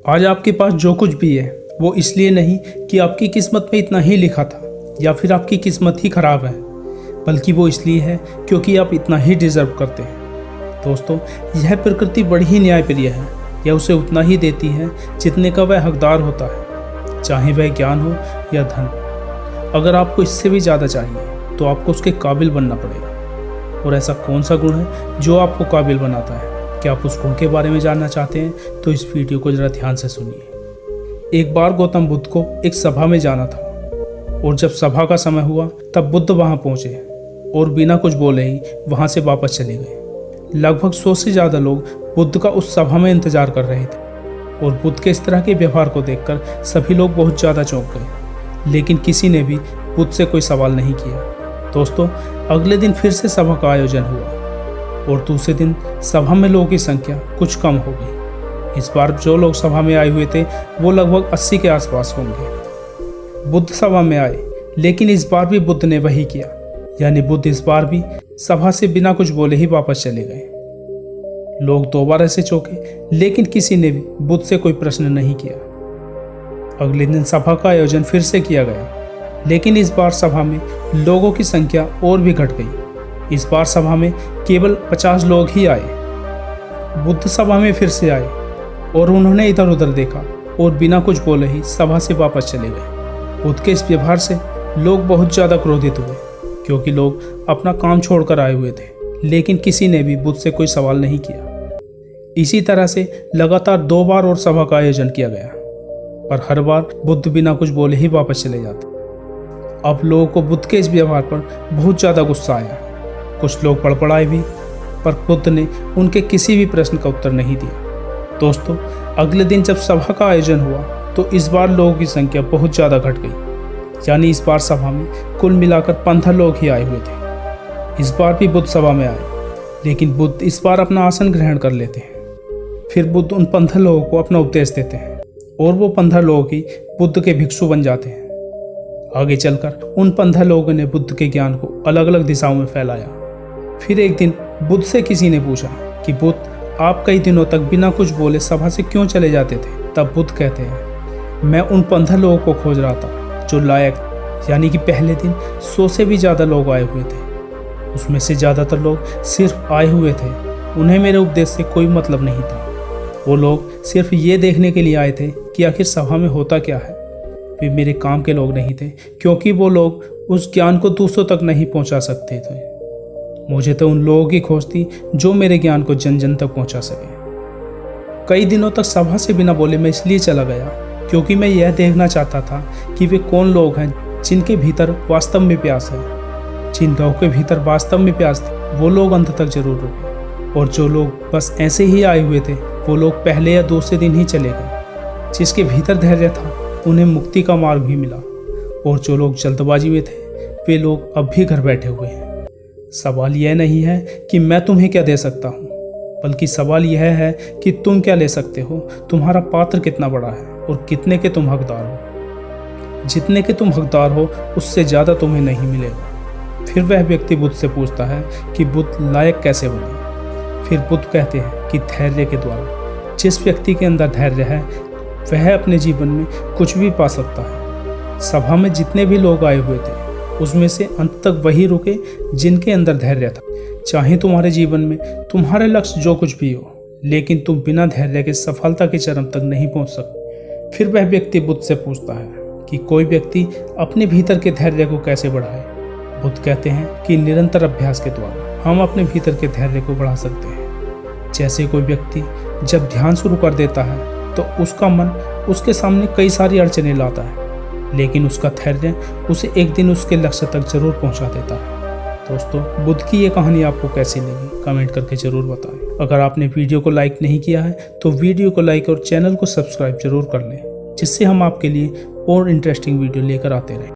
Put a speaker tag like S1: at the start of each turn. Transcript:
S1: आज आपके पास जो कुछ भी है वो इसलिए नहीं कि आपकी किस्मत में इतना ही लिखा था या फिर आपकी किस्मत ही खराब है, बल्कि वो इसलिए है क्योंकि आप इतना ही डिजर्व करते हैं। दोस्तों, यह प्रकृति बड़ी ही न्यायप्रिय है। यह उसे उतना ही देती है जितने का वह हकदार होता है, चाहे वह ज्ञान हो या धन। अगर आपको इससे भी ज़्यादा चाहिए तो आपको उसके काबिल बनना पड़ेगा। और ऐसा कौन सा गुण है जो आपको काबिल बनाता है? क्या आप उस गुण के बारे में जानना चाहते हैं तो इस वीडियो को ज़रा ध्यान से सुनिए। एक बार गौतम बुद्ध को एक सभा में जाना था और जब सभा का समय हुआ तब बुद्ध वहां पहुंचे और बिना कुछ बोले ही वहां से वापस चले गए। लगभग 100 से ज़्यादा लोग बुद्ध का उस सभा में इंतजार कर रहे थे और बुद्ध के इस तरह के व्यवहार को देखकर सभी लोग बहुत ज़्यादा चौंक गए, लेकिन किसी ने भी बुद्ध से कोई सवाल नहीं किया। दोस्तों, अगले दिन फिर से सभा का आयोजन हुआ और दूसरे दिन सभा में लोगों की संख्या कुछ कम हो गई। इस बार जो लोग सभा में आए हुए थे वो लगभग 80 के आसपास होंगे। बुद्ध सभा में आए, लेकिन इस बार भी बुद्ध ने वही किया, यानी बुद्ध इस बार भी सभा से बिना कुछ बोले ही वापस चले गए। लोग दोबारा से चौंके, लेकिन किसी ने भी बुद्ध से कोई प्रश्न नहीं किया। अगले दिन सभा का आयोजन फिर से किया गया, लेकिन इस बार सभा में लोगों की संख्या और भी घट गई। इस बार सभा में केवल 50 लोग ही आए। बुद्ध सभा में फिर से आए और उन्होंने इधर उधर देखा और बिना कुछ बोले ही सभा से वापस चले गए। बुद्ध के इस व्यवहार से लोग बहुत ज़्यादा क्रोधित हुए, क्योंकि लोग अपना काम छोड़कर आए हुए थे, लेकिन किसी ने भी बुद्ध से कोई सवाल नहीं किया। इसी तरह से लगातार 2 बार और सभा का आयोजन किया गया, पर हर बार बुद्ध बिना कुछ बोले ही वापस चले जाते। अब लोगों को बुद्ध के इस व्यवहार पर बहुत ज़्यादा गुस्सा आया। कुछ लोग बड़बड़ाए भी, पर बुद्ध ने उनके किसी भी प्रश्न का उत्तर नहीं दिया। दोस्तों, अगले दिन जब सभा का आयोजन हुआ तो इस बार लोगों की संख्या बहुत ज़्यादा घट गई, यानी इस बार सभा में कुल मिलाकर 15 लोग ही आए हुए थे। इस बार भी बुद्ध सभा में आए, लेकिन बुद्ध इस बार अपना आसन ग्रहण कर लेते हैं। फिर बुद्ध उन 15 लोगों को अपना उपदेश देते हैं और वो 15 लोग ही बुद्ध के भिक्षु बन जाते हैं। आगे चलकर उन 15 लोगों ने बुद्ध के ज्ञान को अलग अलग दिशाओं में फैलाया। फिर एक दिन बुद्ध से किसी ने पूछा कि बुद्ध, आप कई दिनों तक बिना कुछ बोले सभा से क्यों चले जाते थे? तब बुद्ध कहते हैं, मैं उन 15 लोगों को खोज रहा था जो लायक, यानी कि पहले दिन 100 से भी ज़्यादा लोग आए हुए थे। उसमें से ज़्यादातर लोग सिर्फ आए हुए थे, उन्हें मेरे उपदेश से कोई मतलब नहीं था। वो लोग सिर्फ ये देखने के लिए आए थे कि आखिर सभा में होता क्या है। वे मेरे काम के लोग नहीं थे, क्योंकि वो लोग उस ज्ञान को दूसरों तक नहीं पहुँचा सकते थे। मुझे तो उन लोगों की खोज थी जो मेरे ज्ञान को जन जन तक पहुंचा सके। कई दिनों तक सभा से बिना बोले मैं इसलिए चला गया क्योंकि मैं यह देखना चाहता था कि वे कौन लोग हैं जिनके भीतर वास्तव में प्यास है। जिन लोगों के भीतर वास्तव में प्यास थी वो लोग अंत तक जरूर रुके, और जो लोग बस ऐसे ही आए हुए थे वो लोग पहले या दूसरे दिन ही चले गए। जिसके भीतर धैर्य था उन्हें मुक्ति का मार्ग भी मिला, और जो लोग जल्दबाजी में थे वे लोग अब भी घर बैठे हुए हैं। सवाल यह नहीं है कि मैं तुम्हें क्या दे सकता हूँ, बल्कि सवाल यह है कि तुम क्या ले सकते हो। तुम्हारा पात्र कितना बड़ा है और कितने के तुम हकदार हो। जितने के तुम हकदार हो उससे ज़्यादा तुम्हें नहीं मिलेगा। फिर वह व्यक्ति बुद्ध से पूछता है कि बुद्ध लायक कैसे बने? फिर बुद्ध कहते हैं कि धैर्य के द्वारा। जिस व्यक्ति के अंदर धैर्य है वह अपने जीवन में कुछ भी पा सकता है। सभा में जितने भी लोग आए हुए थे उसमें से अंत तक वही रुके जिनके अंदर धैर्य था। चाहे तुम्हारे जीवन में तुम्हारे लक्ष्य जो कुछ भी हो, लेकिन तुम बिना धैर्य के सफलता के चरम तक नहीं पहुंच सकते। फिर वह व्यक्ति बुद्ध से पूछता है कि कोई व्यक्ति अपने भीतर के धैर्य को कैसे बढ़ाए? बुद्ध कहते हैं कि निरंतर अभ्यास के द्वारा हम अपने भीतर के धैर्य को बढ़ा सकते हैं। जैसे कोई व्यक्ति जब ध्यान शुरू कर देता है तो उसका मन उसके सामने कई सारी अड़चनें लाता है, लेकिन उसका धैर्य उसे एक दिन उसके लक्ष्य तक जरूर पहुंचा देता है। दोस्तों, बुद्ध की ये कहानी आपको कैसी लगी कमेंट करके जरूर बताएं। अगर आपने वीडियो को लाइक नहीं किया है तो वीडियो को लाइक और चैनल को सब्सक्राइब जरूर कर लें, जिससे हम आपके लिए और इंटरेस्टिंग वीडियो लेकर आते रहें।